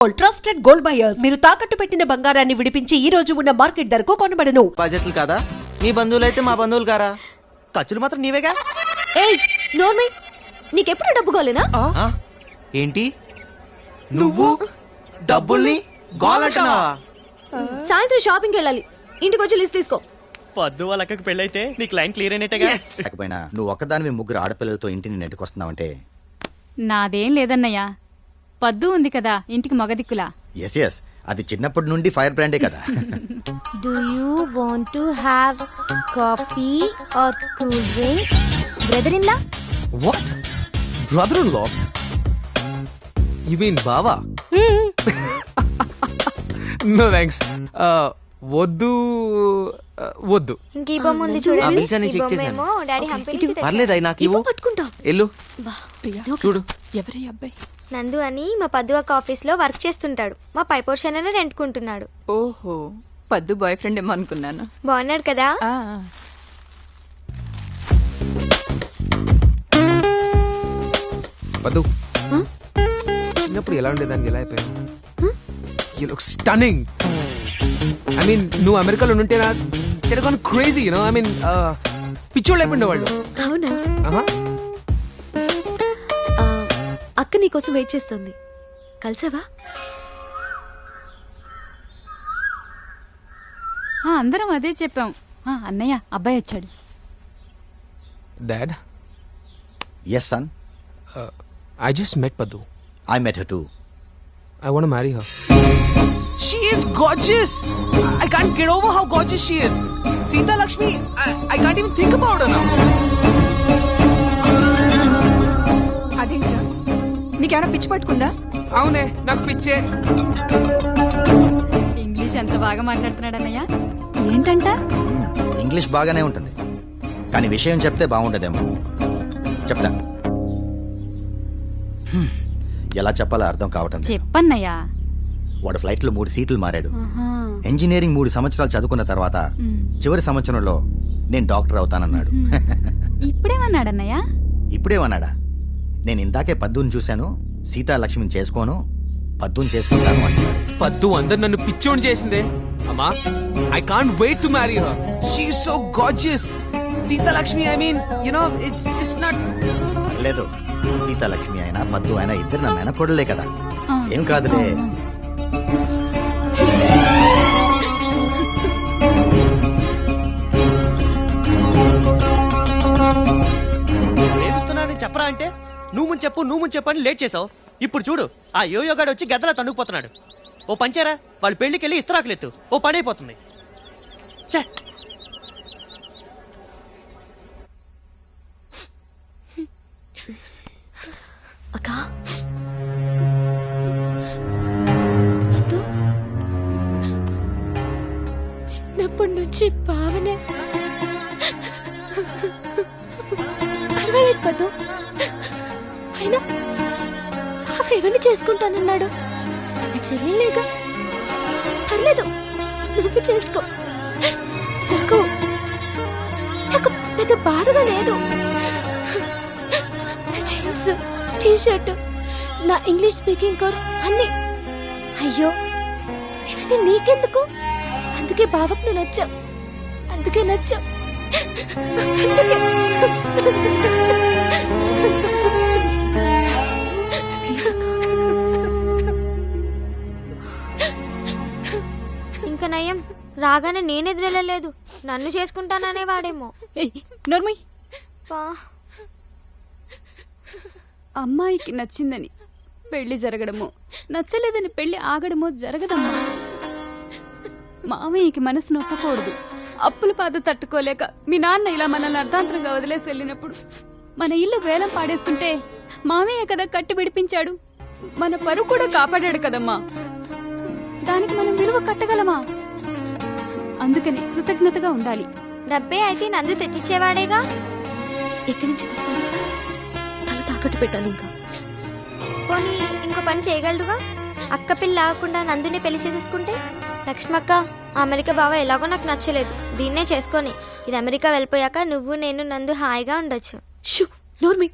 Trusted gold buyers మీరు తాకట్టు పెట్టిన బంగారాన్ని విడిపించి ఈ రోజు ఉన్న మార్కెట్ ధరకు కొనబడను. బాధ్యతలు కాదా? మీ బంధువులైతే మా బంధువులు కారా? ఖర్చులు మాత్రం నీవేగా. ఏయ్ నోర్మి, నీకెప్పుడు డబ్బు గోలేనా? ఏంటి నువ్వు డబ్బుల్ని గోలంటున్నావా? సాయంత్రం షాపింగ్కి వెళ్ళాలి, ఇంటికి వచ్చి లిస్ట్ తీసుకో. పద్దు వాళ్ళ అక్కకి పెళ్ళైతే నీకు లైన్ క్లియర్ అయినట్టుగా. లేకపోయినా నువ్వు ఒక్కదానివి ముగ్గురు ఆడపిల్లలతో ఇంటిని నెట్టుకొస్తున్నావంటే నాదేం లేదన్నయ్యా, పద్దు ఉంది కదా ఇంటికి మగదిక్కులా. ఎస్ ఎస్, అది చిన్నప్పటి నుండి ఫైర్ బ్రాండే కదా. Do you want to have coffee or cool drink? Brother-in-law? What? Brother-in-law? You mean Bava? No thanks. వద్దు వద్దు. ఇంక ఈ బొమ్మ ఉంది చూడండి. పిలిచాను, ఈ చెక్ బొమ్మ చేశాను. ఏమో డాడీ హంపి నుంచి తెచ్చాడు. పర్లేదు అయి నాకు ఇవ్వు. పట్టుకుంటా. ఎల్లు చూడు. ఎవరి అబ్బాయి? నందు అని మా పద్దు ఒక ఆఫీస్ లో వర్క్ చేస్తుంటాడు. మా పై పోర్షన్ అని రెంట్కుంటున్నాడు. ఓహో, పద్దు బాయ్ ఫ్రెండ్ ఏమో అనుకున్నాను. బాగున్నాడు కదా? పద్దు, చిన్నప్పుడు ఎలా ఉండేదాన్ని ఎలా అయిపోయావు? You look stunning. I mean, నువ్వు అమెరికాలో ఉంటేనా Telugu crazy, you know. I mean పిచ్చోళ్ళు అయిపోయిండే వాళ్ళు. అవునా? అక్క నీకోసం వెయిట్ చేస్తుంది, కలిసావా? అందరం అదే చెప్పాం. అన్నయ్య అబ్బాయి వచ్చాడు. Dad, Yes son, I just met Paddu. I met her too. I want to marry her. She is gorgeous. I can't get over how gorgeous she is. Sita Lakshmi, I can't even think about her now. అదేంటరా, నీకేమైనా పిచ్చి పట్టుకుందా? అవునే, నాకు పిచ్చే. English ఎంత బాగా మాట్లాడుతున్నాడు అన్నయ్య. ఏంటంట? ఇంగ్లీష్ బాగానే ఉంటుంది, కానీ విషయం చెప్తే బాగుండదేమో. చెప్తా. ఎలా చెప్పాలో అర్థం కావటం లేదు. చెప్పన్నయ్యా. వాడు ఫ్లైట్ లో 3 సీట్లు మారాడు. ఇంజనీరింగ్ 3 సంవత్సరాలు చదువుకున్న తర్వాత చివరి సంవత్సరంలో నేను డాక్టర్ అవుతానన్నాడు. ఇప్పుడేమన్నాడన్నయ్య? ఇప్పుడేమన్నాడా? నేను ఇందాకే పద్దుని చూశాను, సీతాలక్ష్మిని చేసుకోను, పద్దుని చేసుకుంటాను అంటున్నాడు. పద్దు అందరు నన్ను పిచ్చోని చేసిందే. అమ్మా, I can't wait to marry her. She is so gorgeous. Sita Lakshmi, I mean, you know, it's just not. లేదు, సీతాలక్ష్మి అయినా పద్దు అయినా ఇద్దరు నా మేనకోడలే కదా, ఏం కాదులే. ఏడుస్తున్నానని చెప్పరా అంటే నువ్వు ముందు చెప్పు అని లేట్ చేసావు. ఇప్పుడు చూడు, ఆ యోయోగాడు వచ్చి గద్దలా తన్నుకుపోతున్నాడు. ఓ పంచారా, వాళ్ళు పెళ్లికి వెళ్ళి ఇస్తరాకులెత్తు, ఓ పని అయిపోతుంది. ఛే, అక్క చిన్నప్పటి నుంచి భావనే. పర్వాలేదు పద్దు, అయినా ఎవరిని చేసుకుంటానన్నాడు? నా చెల్లెలేగా, పర్లేదు నువ్వు చేసుకో. నాకు పెద్ద బాధగా లేదు. జీన్స్, టీ షర్ట్, నా ఇంగ్లీష్ స్పీకింగ్ కోర్స్ అన్ని. అయ్యో, ఇవన్నీ నీకెందుకు? అందుకే బావకు నువ్వు నచ్చావు, అందుకే నచ్చావు. ఇంకా నయం, రాగానే నేనెదురెళ్ళలేదు, నన్ను చేసుకుంటాననే వాడేమో. నోర్మయ్, పా, అమ్మాయికి నచ్చిందని పెళ్లి జరగడమో, నచ్చలేదని పెళ్లి ఆగడమో జరగదమ్మా. మామయ్యకి మనసు నొప్పకూడదు. అప్పుల బాధ తట్టుకోలేక మీ నాన్న ఇలా మనల్ని అర్ధాంతరంగా వదిలేసి వెళ్ళినప్పుడు మన ఇల్లు వేలం పాడేస్తుంటే మామయ్య కదా కట్టి విడిపించాడు. మన పరువు కూడా కాపాడాడు కదమ్మా. దానికి మనం విలువ కట్టగలమా? అందుకని కృతజ్ఞతగా ఉండాలి. డబ్బే అయితే నందు తెచ్చిచ్చేవాడేగా. ఎక్కడి నుంచి తెస్తాను? తల తాకట్టు పెట్టాలి. ఇంకా పోనీ ఇంకో పని చేయగలడుగా, అక్క పిల్ల ఆగకుండా నందుని పెళ్లి చేసేసుకుంటే. లక్ష్మక్క, అమెరికా బావ ఎలాగో నాకు నచ్చలేదు, దీన్నే చేసుకొని ఇది అమెరికా వెళ్ళిపోయాక నువ్వు నేను నందు హాయిగా ఉండొచ్చు. షూ, నోర్మి.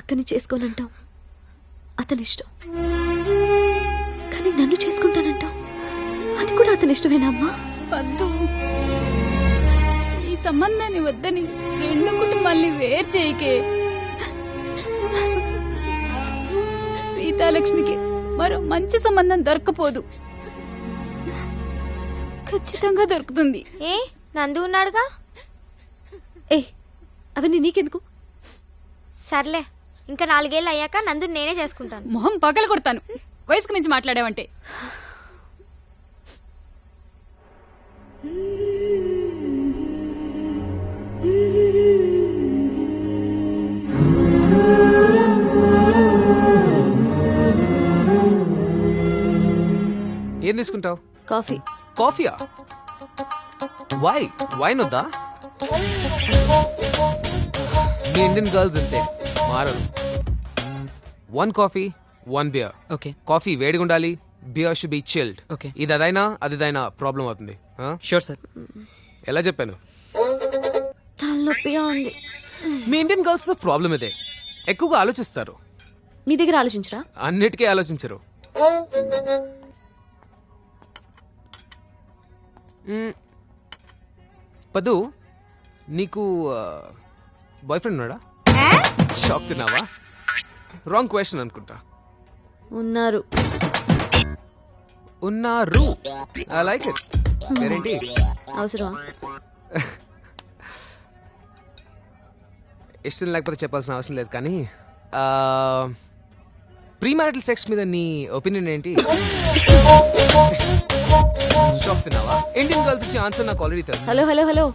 అక్కని చేసుకోనంటావు, అతని ఇష్టం. కానీ నన్ను చేసుకుంటానంటావు, అది కూడా అతని ఇష్టమేనా అమ్మా? వద్దు, ఈ సంబంధాన్ని వద్దని రెండు కుటుంబాల్ని వేరు చేయకే. సీతాలక్ష్మికి మరో మంచి సంబంధం దొరకపోదు, ఖచ్చితంగా దొరుకుతుంది. ఏ నందు ఉన్నాడుగా. ఏ అవన్నీ నీకెందుకు? సర్లే, ఇంకా 4 ఏళ్ళు అయ్యాక నందు నేనే చేసుకుంటాను. మొహం పగల కొడతాను వయసుకు మించి మాట్లాడావంటే. ఏం తీసుకుంటావు? కాఫీ. కాఫీయా? వైన్ వద్దా? మీ ఇండియన్ గర్ల్స్ అంతే, మారరు. 1 కాఫీ 1 బియర్. ఓకే. కాఫీ వేడిగా ఉండాలి, beer should be chilled. Okay. ఇది అదైనా ప్రాబ్లం అవుతుంది. Sure sir. ఎలా చెప్పాను? తలనొప్పిగా ఉంది. మీ ఇండియన్ గర్ల్స్ తో ప్రాబ్లం ఇదే, ఎక్కువగా ఆలోచిస్తారు. మీ దగ్గర ఆలోచించరా? అన్నిటికీ ఆలోచించరు. పదు, నీకు బాయ్ ఫ్రెండ్ ఉన్నాడా? షాక్ తిన్నావా? రాంగ్ క్వశ్చన్ అనుకుంటా. ఉన్నారు. I like it. పేరేంటి? అవసరమా? ఇష్టం లేకపోతే చెప్పాల్సిన అవసరం లేదు, కానీ ప్రీ మ్యారిటల్ సెక్స్ మీద నీ ఒపీనియన్ ఏంటి? షాక్ తిన్నావా? ఇండియన్ గర్ల్స్ ఇచ్చే ఆన్సర్ నాకు ఆల్రెడీ తెలుసు. హలో,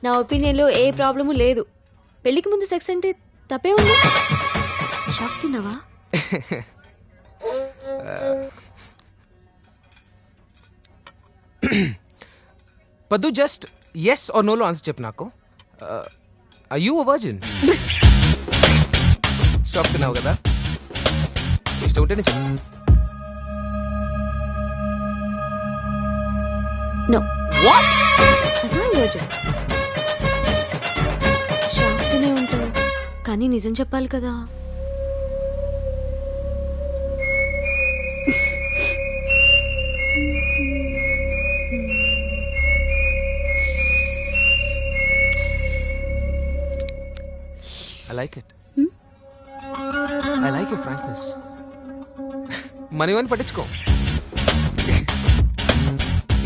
నా ఒపీనియన్ లో ఏ ప్రాబ్లము లేదు. పెళ్లికి ముందు సెక్స్ అంటే తప్పే ఉంది. షాక్ తిన్నావా? పద్దు, జస్ట్ ఎస్ ఆర్ నోలో ఆన్సర్ చెప్పు నాకు. Are you a virgin? Shock తిన్నావు కదా? ఇష్టం ఉంటేనే చెప్పు. నో. వాట్? షాక్ తినే ఉంటావు, కానీ నిజం చెప్పాలి కదా. I like it. I like your frankness. మనీవని పట్టించుకో.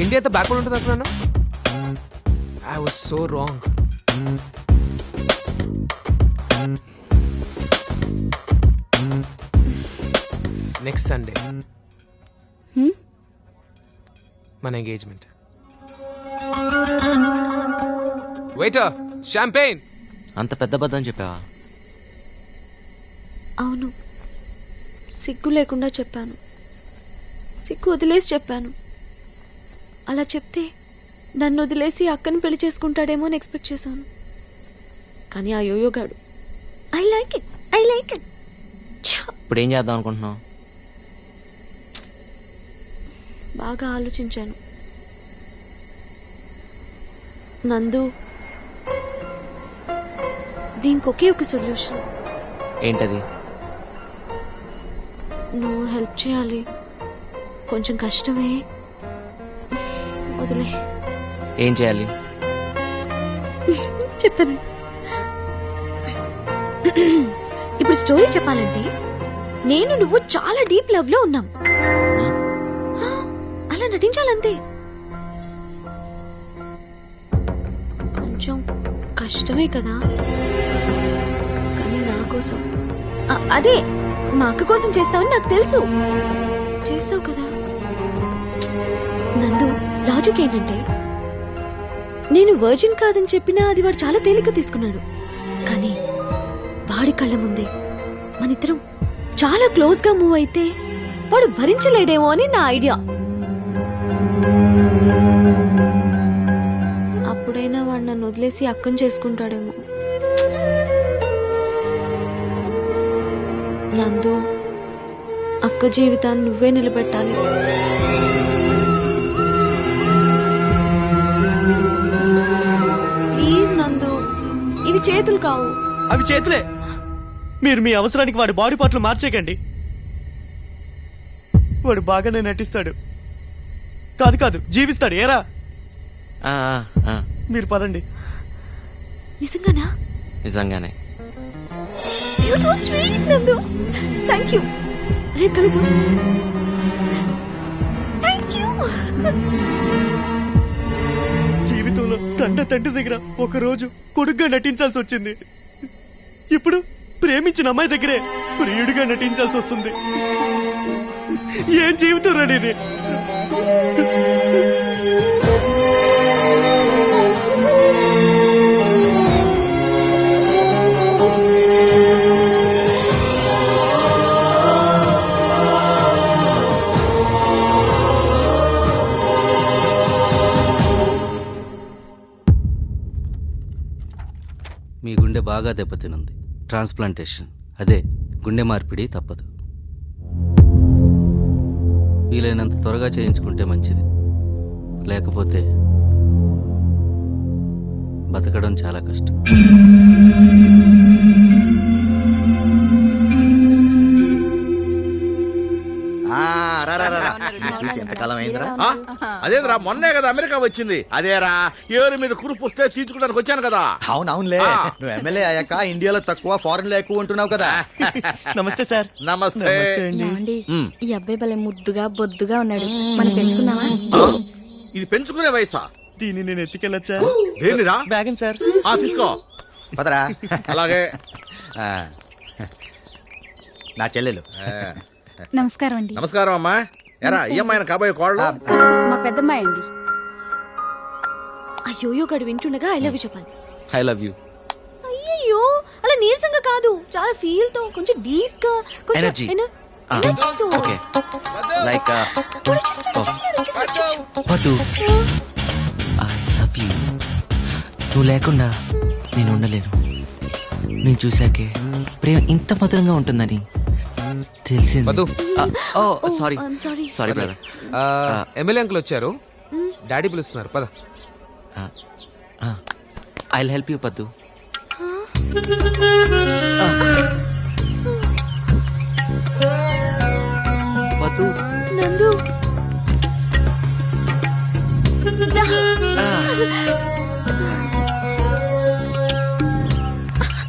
ఇండియా అంతా బ్యాక్వర్డ్ ఉంటుంది అనుకున్నాను. I was so wrong. Next Sunday. మన ఎంగేజ్మెంట్. Waiter, champagne. అంత పెద్ద బద్దం చెప్పావా? అవును, సిగ్గు లేకుండా చెప్పాను. సిగ్గు వదిలేసి చెప్పాను. అలా చెప్తే నన్ను వదిలేసి అక్కని పెళ్లి చేసుకుంటాడేమో అని ఎక్స్పెక్ట్ చేశాను. కానీ ఆ యోయోగాడు ఐ లైక్ ఇట్. ఇప్పుడు ఏం చేద్దాం అనుకుంటున్నావు? బాగా ఆలోచించాను. నందు, దీనికి ఒకే ఒక సొల్యూషన్. ఏంటది? నువ్వు హెల్ప్ చేయాలి. కొంచెం కష్టమే, వదిలే. ఏం చేయాలి? చెప్తాను. ఇప్పుడు స్టోరీ చెప్పాలంటే నేను నువ్వు చాలా డీప్ లవ్ లో ఉన్నాం. అలా నటించాలంతే. కొంచెం కష్టమే కదా, కానీ నా కోసం, అదే మా అక్క కోసం చేస్తావని నాకు తెలుసు. చేస్తావు కదా. నందు, లాజిక్ ఏంటంటే నేను వర్జిన్ కాదని చెప్పినా అది వాడు చాలా తేలిక తీసుకున్నాడు. కానీ వాడి కళ్ళ ముందే మనిద్దరం చాలా క్లోజ్ గా మూవ్ అయితే వాడు భరించలేడేమో అని నా ఐడియా. అప్పుడైనా వాడు నన్ను వదిలేసి అక్కని చేసుకుంటాడేమో. నందు, అక్క జీవితాన్ని నువ్వే నిలబెట్టాలి. ప్లీజ్ నందు, ఇవి చేతులు కావు. అవి చేతులే. మీరు మీ అవసరానికి వాడి బాడీ పార్ట్లు మార్చేయకండి. వాడు బాగానే నటిస్తాడు. కాదు జీవిస్తాడు. ఏరా మీరు పదండి. నిజంగానా? నిజంగానే. You're so sweet, నందు. Thank you. రేపు కలుద్దాం. Thank you. జీవితంలో తండ్రి దగ్గర ఒక రోజు కొడుగ్గా నటించాల్సి వచ్చింది. ఇప్పుడు ప్రేమించిన అమ్మాయి దగ్గరే ప్రియుడిగా నటించాల్సి వస్తుంది. ఏం జీవితం రండి. మీ గుండె బాగా దెబ్బతినుంది. ట్రాన్స్ప్లాంటేషన్, అదే గుండె మార్పిడి తప్పదు. వీలైనంత త్వరగా చేయించుకుంటే మంచిది. లేకపోతే బతకడం చాలా కష్టం. చూసి ఎంతకాలం అయిందిరా? అదేరా మొన్నే కదా అమెరికా వచ్చింది. అదేరా ఏరు మీద కురుపు వస్తే తీర్చుకోవడానికి వచ్చాను కదా. అవునవునులే, నువ్వు ఎమ్మెల్యే అయ్యాక ఇండియాలో తక్కువ ఫారెన్ లో ఎక్కువ ఉంటున్నావు కదా. నమస్తే సార్. నమస్తే. ఈ అబ్బాయి భలే ముద్దుగా బొద్దుగా ఉన్నాడు. మనం పెంచుకుందామా? ఇది పెంచుకునే వయసా? దీన్ని నేను ఎత్తుకెళ్ళొచ్చా? దేనిరా? బ్యాగన్ సార్. తీసుకో. పదరా. అలాగే. నా చెల్లెలు. నమస్కారం అండి. నమస్కారం అమ్మా. ఎరా ఈ అమ్మాయిన కాబోయే కోళ్ళు? మా పెద్దమ్మాయి అండి. అయ్యో గడు వింటుండగా ఐ లవ్ యూ చెప్పాలి. I love you. అయ్యో అలా నీరసంగా కాదు, చాలా ఫీల్ తో, కొంచెం డీప్ గా, Energy. ఓకే. లైక్ వద్దు. I love you. నువ్వు లేకుండా నేను ఉండలేను. నేను చూశాకే ప్రేమ ఇంత మధురంగా ఉంటుందని తెలిసింది. Sorry brother. ఎమ్మెల్యే అంకుల్ వచ్చారు, డాడీ పిలుస్తున్నారు. పద. ఐ విల్ హెల్ప్ యూ పద్దు. పద్దు. నందు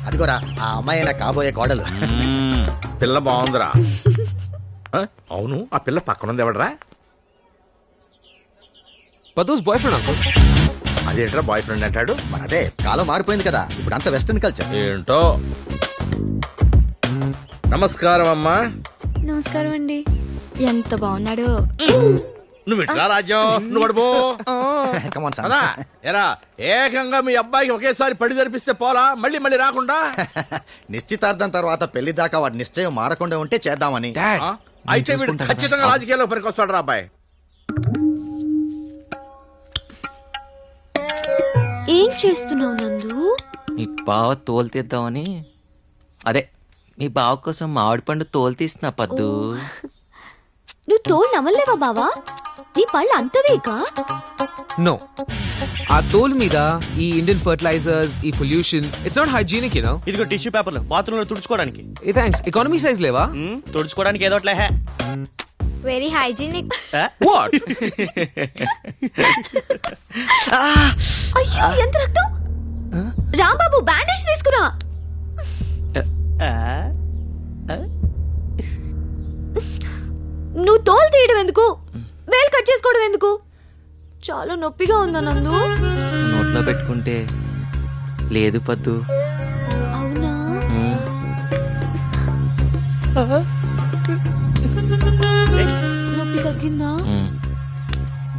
అదిగోరా ఆ అమ్మాయి నా కాబోయే కోడలు. పిల్ల బాగుందిరా. అవును, ఆ పిల్ల పక్కనుంది ఎవడరా? పద్దుస్ బాయ్ ఫ్రెండ్ అంకుల్. అదేంట్రా బాయ్ ఫ్రెండ్ అంటాడు? మరి అదే కాలం మారిపోయింది కదా, ఇప్పుడు అంత వెస్టర్న్ కల్చర్. ఏంటో. నమస్కారం అమ్మా. నమస్కారం అండి. ఎంత బాగున్నాడో. నువ్వు ఇట్లా రాజ్యం, నువ్వు అడుపో. Come on, son. అదా ఎరా ఏకంగా మీ అబ్బాయికి ఒకేసారి పడి జరిపిస్తే పోలా, మళ్ళీ మళ్ళీ రాకుండా. నిశ్చితార్థం తర్వాత పెళ్లి దాకా వాడి నిశ్చయం మారకుండా ఉంటే చేద్దామని. అయితే వీడు ఖచ్చితంగా రాజకీయాల్లో పనికొస్తాడు రా అబ్బాయి. ఏం చేస్తున్నావు నందు? మీ బావ తోలు తీద్దామని, అదే మీ బావ కోసం మామిడి పండు తోలు తీస్తున్నా పద్దు. నువ్వు తోడు నమ్మలేవా బావా? నీ పళ్ళు అంతవేకా? నో, ఆ తోలు మీద ఈ ఇండియన్ ఫర్టిలైజర్స్, ఈ pollution, it's not hygienic you know. ఇదిగో టిష్యూ పేపర్లు బాత్రూమ్ లో తుడుచుకోవడానికి. ఏ థాంక్స్. ఎకానమీ సైజ్ లేవా? తుడుచుకోవడానికి ఏదోట్లే. Very hygienic. వాట్? అయ్యో ఎంత రక్తం! రాంబాబు బ్యాండేజ్ తీసుకురా. నువ్వు తోలు తీయడం ఎందుకు? వేలు కట్ చేసుకోవడం ఎందుకు? చాలా నొప్పిగా ఉందా నందు? నోట్లో పెట్టుకుంటే లేదు పద్దు. అవునా? నొప్పి తగ్గిందా?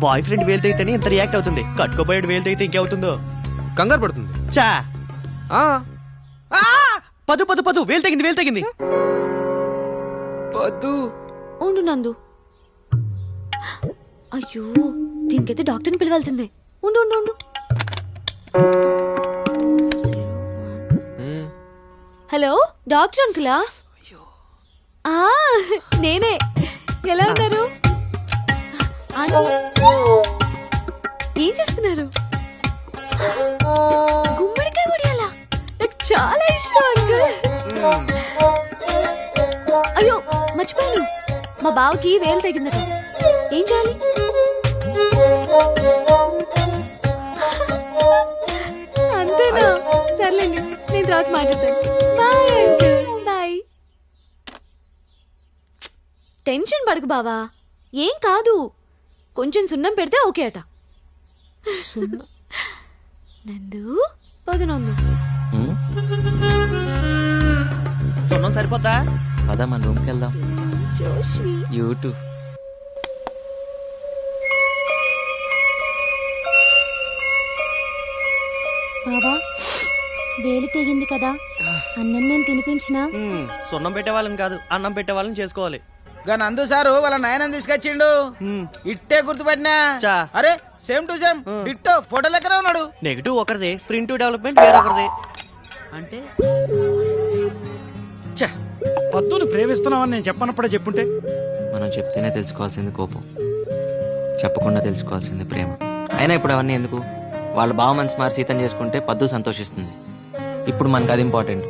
బాయ్ ఫ్రెండ్ వేలు తెగితేనే ఇంత రియాక్ట్ అవుతుంది. కట్టుకోబోయేడు వేలు తెగితే ఇంకేవుతుందో. కంగారు పడుతుంది. చా పదు పదు పదు వేలు తెగింది. పద్దు. ఉండు నందు. అయ్యో దీనికైతే డాక్టర్ని పిలవాల్సిందే. ఉండు ఉండు ఉండు. హలో డాక్టర్ అంకులా? నేనే. ఎలా ఉన్నారు? ఏం చేస్తున్నారు? గుమ్మడికాయ పొడియాలా? నాకు చాలా ఇష్టం అంకుల్. అయ్యో మర్చిపోయాను, మా బావకి వేలు తగిందట. ఏం చేయాలి? అంతేనా? సర్లేండి, నేను తర్వాత మాట్లాడతాను. Bye uncle, bye. టెన్షన్ పడకు బావా, ఏం కాదు. కొంచెం సున్నం పెడితే ఓకే అట. నందు పదనందు సున్నం సరిపోద్దా? పద మన రూమ్కి వెళ్దాం. యూట్యూబ్ బావా వేలు తెగింది కదా, అన్నం నేను తినిపించినా? సున్నం పెట్టే వాళ్ళని కాదు, అన్నం పెట్టే వాళ్ళని చేసుకోవాలి. నందు సారు వాళ్ళ నాయనని తీసుకొచ్చిండు. ఇట్టే గుర్తుపట్టినా. అరే సేమ్ టు సేమ్ ఇట్టో ఫోటో లెక్కనే ఉన్నాడు. నెగిటివ్ ఒకరిది, ప్రింట్ డెవలప్మెంట్ వేరొకరిది. అంటే పద్దును ప్రేమిస్తున్నావని నేను చెప్పనప్పుడే చెప్పుంటే. మనం చెప్తేనే తెలుసుకోవాల్సింది కోపం, చెప్పకుండా తెలుసుకోవాల్సింది ప్రేమ. అయినా ఇప్పుడు అవన్నీ ఎందుకు? వాళ్ళ బావ మనసు మారి సీతం చేసుకుంటే పద్దు సంతోషిస్తుంది. ఇప్పుడు మనకు అది ఇంపార్టెంట్.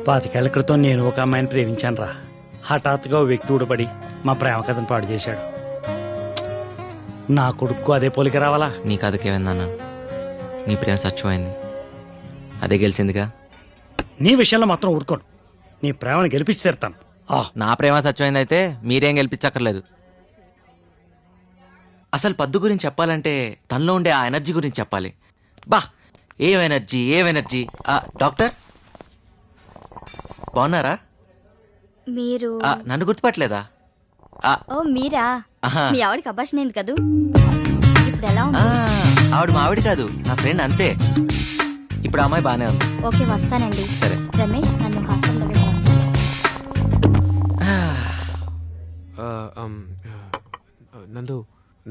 25 ఏళ్ల క్రితం నేను ఒక అమ్మాయిని ప్రేమించాను రా. హఠాత్తుగా ఓ వ్యక్తి ఊడపడి మా ప్రేమ కథను పాడు చేశాడు. నా కొడుకు అదే పోలిక రావాలా? నీ కథకేమైందన్నా? నీ ప్రేమ సత్యమైంది, అదే గెలిచిందిగా. నీ విషయంలో మాత్రం ఊరుకోను, నీ ప్రేమను గెలిపించి తీరుతాను. నా ప్రేమ సత్యమైంది అయితే మీరేం గెలిపించక్కర్లేదు. అసలు పద్దు గురించి చెప్పాలంటే తనలో ఉండే ఆ ఎనర్జీ గురించి చెప్పాలి. బా ఏం ఎనర్జీ. డాక్టర్ బాగున్నారా? మీరు నన్ను గుర్తుపట్టలేదా? ఓ మీరా? మీ ఆవిడకి అభాషణ ఏంది కదూ? ఇప్పుడు ఎలా ఉంది? ఆవిడ మా ఆవిడ కాదు, నా ఫ్రెండ్ అంతే. ఇప్పుడు అమ్మాయి బానే ఉంది. ఓకే వస్తానండి. సరే రమేష్ నన్ను హాస్పిటల్ దగ్గర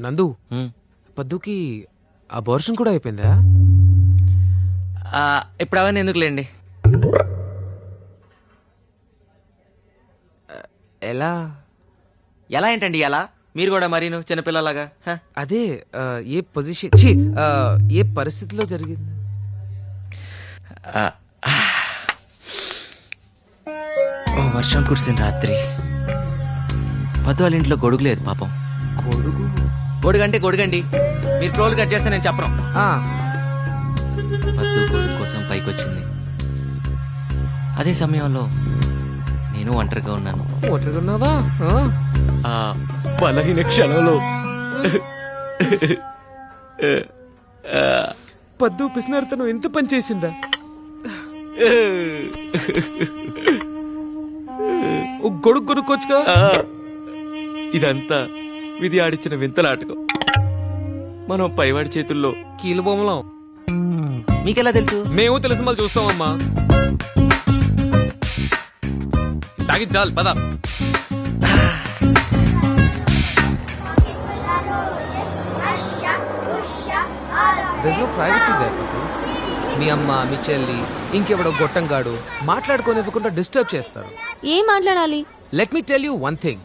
నందు పద్దుకి అబార్షన్ కూడా అయిపోయిందా? ఇప్పుడు అవన్నీ ఎందుకులేండి. ఎలా ఏంటండి ఎలా? మీరు కూడా మరీను చిన్నపిల్లలాగా. అదే ఏ పొజిషన్ ఏ పరిస్థితిలో జరిగింది? వర్షం కురిసిన రాత్రి పద్దు వాళ్ళ ఇంట్లో గొడుగు లేదు పాపం. గొడుగంటే గొడుగండి, మీరు ట్రోల్ కట్ చేస్తే నేను చెప్పను. పద్దు గొడుగు కోసం పైకి వచ్చింది. అదే సమయంలో నేను ఒంటరిగా ఉన్నాను. ఒంటరిగా బలహీన క్షణంలో పద్దు పిసినారితనం ఎంత పని చేసిందా? గొడుగు కొనుక్కోవచ్చుగా. ఇదంతా విధి ఆడిచిన వింతలాటకం. మనం పైవాడి చేతుల్లో కీలు బొమ్మలం. మీకెలా తెలుసు? మేము తెలిసి మళ్ళీ చూస్తామమ్మా. తాగి చాలు పద. There's no privacy there, Patu. మీ అమ్మ, మీ చెల్లి, ఇంకెవడో గొట్టంగాడు మాట్లాడుకోనివ్వకుండా డిస్టర్బ్ చేస్తారు. ఏం మాట్లాడాలి? Let me tell you one thing.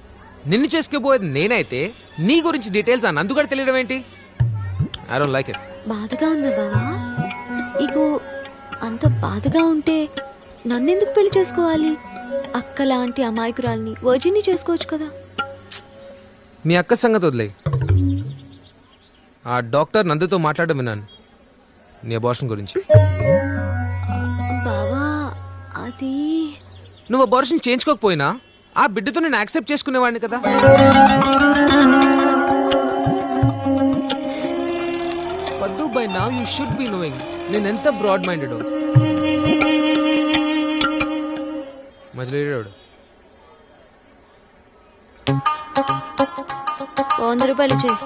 నిన్ను చేసుకోబోయేది నేనైతే నీ గురించి డీటెయిల్స్ ఆ నందుగాడు తెలియడం ఏంటి? I don't like it. బాధగా ఉందా బావా? ఇగో అంత బాధగా ఉంటే నన్నెందుకు పెళ్లి చేసుకోవాలి? అక్క లాంటి అమాయకురాల్ని వర్జిన్ని చేసుకోవచ్చు కదా. మీ అక్క సంగతి వదిలే. ఆ డాక్టర్ నందుతో మాట్లాడడం విన్నాను నీ అబార్షన్ గురించి. బావా అది నువ్వు అబార్షన్ చేయించుకోకపోయినా ఆ బిడ్డతో నేను యాక్సెప్ట్ చేసుకునేవాడిని కదా. పద్దు by now you should be knowing నేను ఎంత బ్రాడ్ మైండెడ్. మజిలేడాడు. 100 రూపాయలు చేయి.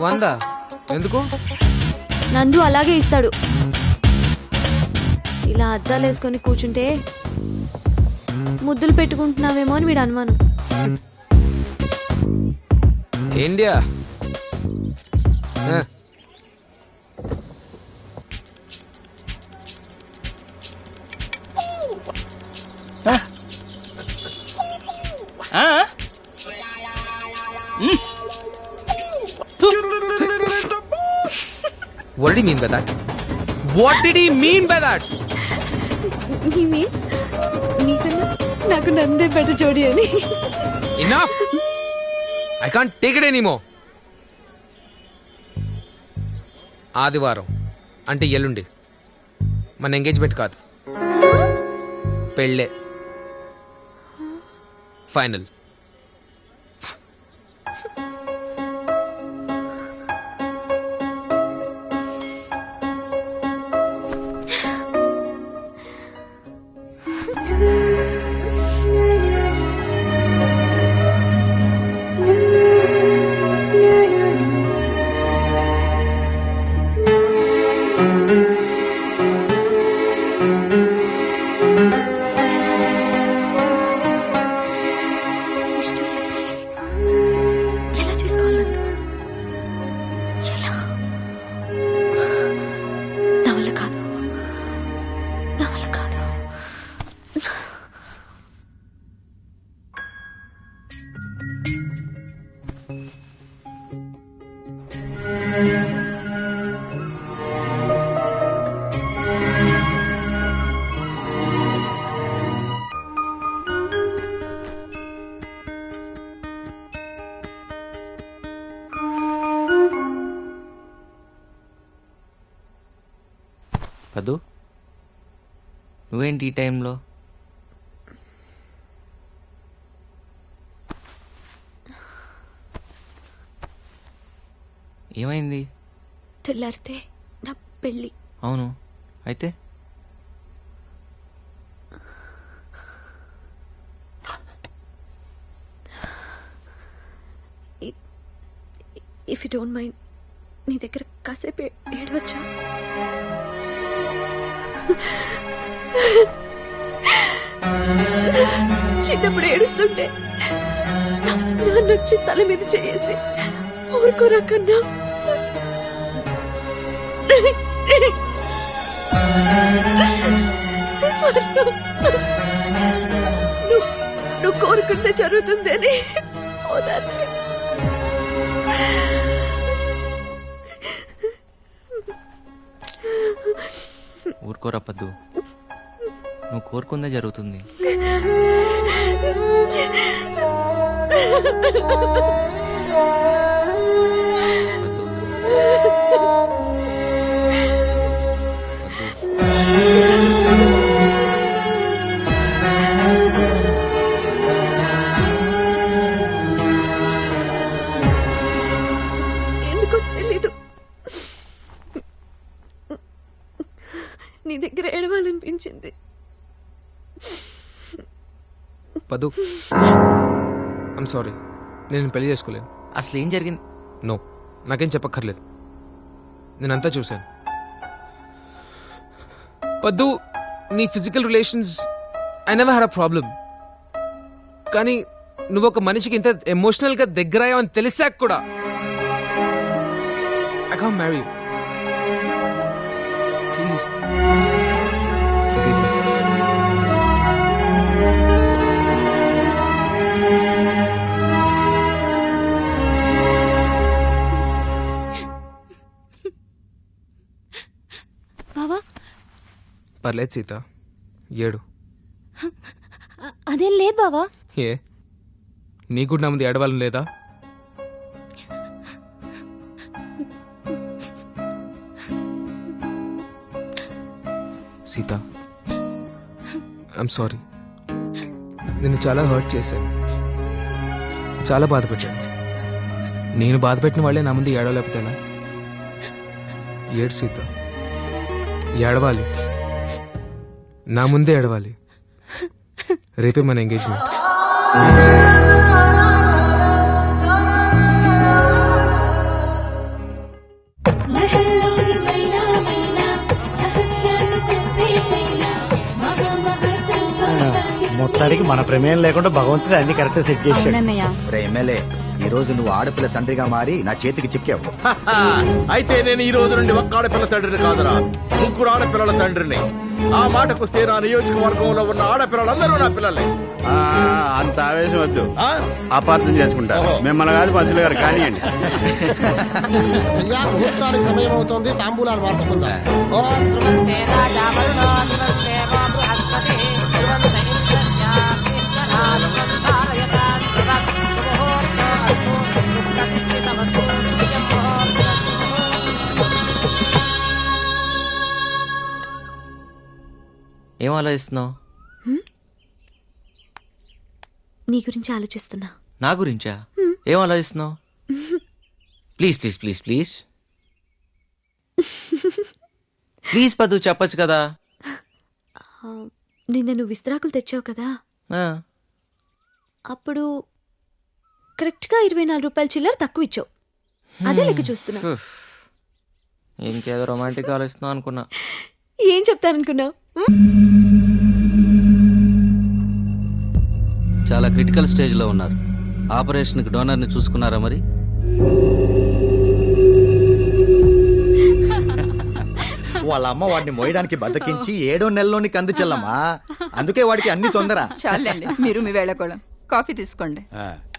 100 ఎందుకు? నందు అలాగే ఇస్తాడు. ఇలా అద్దాలు వేసుకొని కూర్చుంటే ముద్దులు పెట్టుకుంటున్నావేమో అని వీడు అనుమానం. India What did he mean by that? What did he mean by that? He means నీకన్నా నాకు నందే పెద్ద జోడి అని. Enough, I can't take it anymore. ఆదివారం అంటే ఎల్లుండి మన ఎంగేజ్మెంట్ కాదు, పెళ్ళే ఫైనల్. పద్దు, నువ్వేంటి ఈ టైంలో? ఏమైంది? తెల్లారితే నా పెళ్ళి. అవును, అయితే ఇఫ్ యూ డోంట్ మైండ్ నీ దగ్గర కాసేపు ఏడవచ్చా? చిన్నప్పుడు ఏడుస్తుంటే నాన్నొచ్చి తల మీద చేసి ఊరుకోరా కన్నా, నువ్వు కోరుకుంటే జరుగుతుంది అని ఓదార్చి. ఊరుకోరా పద్దు, నువ్వు కోరుకుందే జరుగుతుంది. ఎందుకో తెలీదు, నీ దగ్గర ఏడవాలనిపించింది. పదు, ఐమ్ సారీ, నేను పెళ్లి చేసుకోలేను. అసలు ఏం జరిగింది? నో, నాకేం చెప్పక్కర్లేదు, నేనంతా చూశాను. పద్దు, నీ physical relations I never had a problem. కానీ నువ్వు ఒక మనిషికి ఇంత ఎమోషనల్గా దగ్గరయ్యావని తెలిసాక కూడా I can't marry you. Please forgive me. బావా, పర్లేదు సీత, ఏడు. అదేం లేదు బావా. ఏ, నీకు నా ముందు ఏడవాలని లేదా? సీత, ఐఎమ్ సారీ, నేను చాలా హర్ట్ చేశాను, చాలా బాధ పెట్టాను. నేను బాధ పెట్టిన వాళ్ళే నా ముందు ఏడవలేకపోతే ఎలా? ఏడు సీత, ఏడవాలి, నా ముందే ఏడవాలి. రేపే మన ఎంగేజ్మెంట్. మొత్తానికి మన ప్రమేయం లేకుండా భగవంతుడు అన్ని కరెక్ట్ సెట్ చేశాడు. ఎమ్మెల్యే, ఈ రోజు నువ్వు ఆడపిల్ల తండ్రిగా మారి నా చేతికి చిక్కావు. అయితే నేను ఈ రోజు నుండి ఒక్క ఆడపిల్ల తండ్రిని కాదురా, ముగ్గురు ఆడపిల్లల తండ్రిని. ఆ మాటకొస్తే నా నియోజకవర్గంలో ఉన్న ఆడపిల్లలందరూ నా పిల్లలే. అంత ఆవేశం వద్దు, అపార్థం చేసుకుంటా. మిమ్మల్ని కాదు పంతులు గారు, కానివ్వండి. ముహూర్తానికి సమయం అవుతుంది, తాంబూలాలు మార్చుకుందాం. ఏం ఆలోచిస్తున్నావు? నీ గురించి ఆలోచిస్తున్నా. నా గురించా? ఏం ఆలోచిస్తున్నావు? Please please please please please పద్దు, చెప్పచ్చు కదా. నిన్న నువ్వు విస్తరాకులు తెచ్చావు కదా, అప్పుడు కరెక్ట్గా 24 రూపాయల చిల్లర తక్కువ ఇచ్చావు. అదే లెక్క చూస్తున్నా. ఇంకేదో రొమాంటిక్ ఆలోచిస్తున్నావు అనుకున్నా. ఏం చెప్తాననుకున్నావు? చాలా క్రిటికల్ స్టేజ్లో ఉన్నారు. ఆపరేషన్కి డోనర్ని చూసుకున్నారా మరి? వాళ్ళ అమ్మ వాడిని మోయడానికి బద్దకించి 7వ నెలలోని కంది చెల్లమ్మా. అందుకే వాడికి అన్ని తొందర. చాలండి, మీరు మీ వేళకోళం. కాఫీ తీసుకోండి.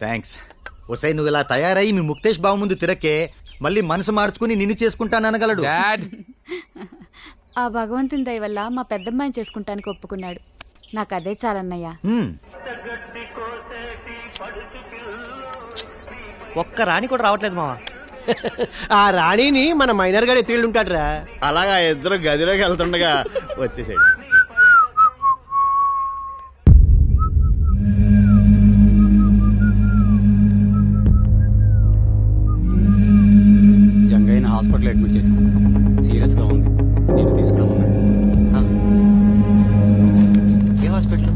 థ్యాంక్స్. ఒసై నువ్వు ఇలా తయారై మీ ముక్తేష్ బాబు ముందు తిరక్కే మళ్ళీ మనసు మార్చుకుని నిన్ను చేసుకుంటాననగలడు. ఆ భగవంతుని దయ వల్ల మా పెద్దమ్మాయిని చేసుకుంటానికి ఒప్పుకున్నాడు. నాకు అదే చాలన్నయ్యా. ఒక్క రాణి కూడా రావట్లేదు మావా. ఆ రాణిని మన మైనర్ గారు ఎత్తిళ్ళుంటాడు రా. అలాగా ఇద్దరు గదిలోకి వెళ్తుండగా వచ్చేసాడు. జంగయ్యని హాస్పిటల్ అడ్మిట్ చేశాం. సీరియస్ గా ఉంది. నేను తీసుకురామన్నా. ఏ హాస్పిటల్?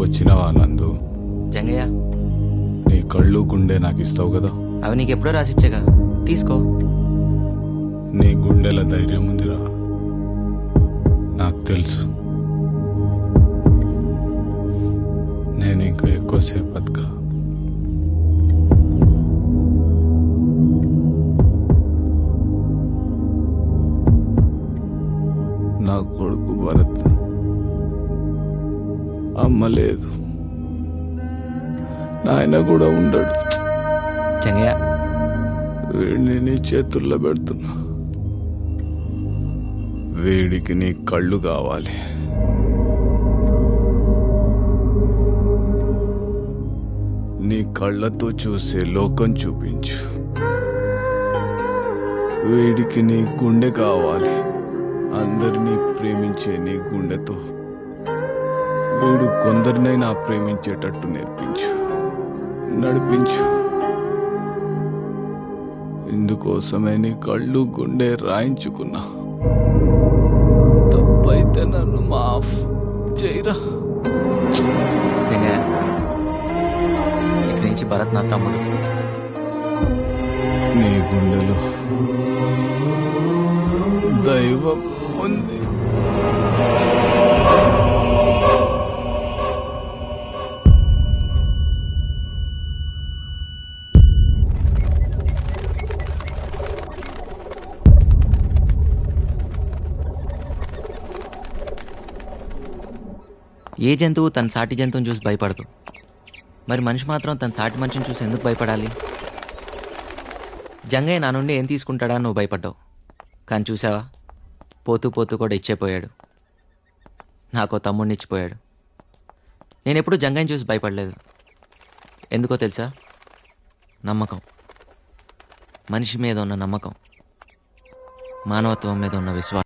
వచ్చినావా నందు? జంగయ్య, నీ కళ్ళు గుండె నాకు ఇస్తావు కదా. అవి నీకు ఎప్పుడో రాసిచ్చాగా, తీసుకో. నీ గుండెల ధైర్యం ఉందిరా, నాకు తెలుసు. నేను ఇంకా ఎక్కువసేపు బతుకా. నా కొడుకు భరత్, అమ్మ లేదు, నాయన కూడా ఉండడు. జంగయ్య, వీడిని నీ చేతుల్లో పెడుతున్నా. వీడికి నీ కళ్ళు కావాలి. నీ కళ్ళతో చూసే లోకం చూపించు. వీడికి నీ గుండె కావాలి. అందరినీ ప్రేమించే నీ గుండెతో వీడు కొందరినైనా ప్రేమించేటట్టు నేర్పించు, నడిపించు. ఇందుకోసమే నీ కళ్ళు గుండె రాయించుకున్నా. తప్పైతే నన్ను మాఫ్ చేయరా. జంగయ్య, ఇక్కడి నుంచి భరత్ నా తమ్ముడు. నీ గుండెలో దైవం ఉంది. ఏ జంతువు తన సాటి జంతువుని చూసి భయపడదు. మరి మనిషి మాత్రం తన సాటి మనిషిని చూసి ఎందుకు భయపడాలి? జంగయ్య నా నుండి ఏం తీసుకుంటాడా నువ్వు భయపడ్డావు. కానీ చూసావా, పోతూ పోతూ కూడా ఇచ్చేపోయాడు. నాకో తమ్ముడిని ఇచ్చిపోయాడు. నేను ఎప్పుడూ జంగయ్యని చూసి భయపడలేదు. ఎందుకో తెలుసా? నమ్మకం. మనిషి మీద ఉన్న నమ్మకం, మానవత్వం మీద ఉన్న విశ్వాసం.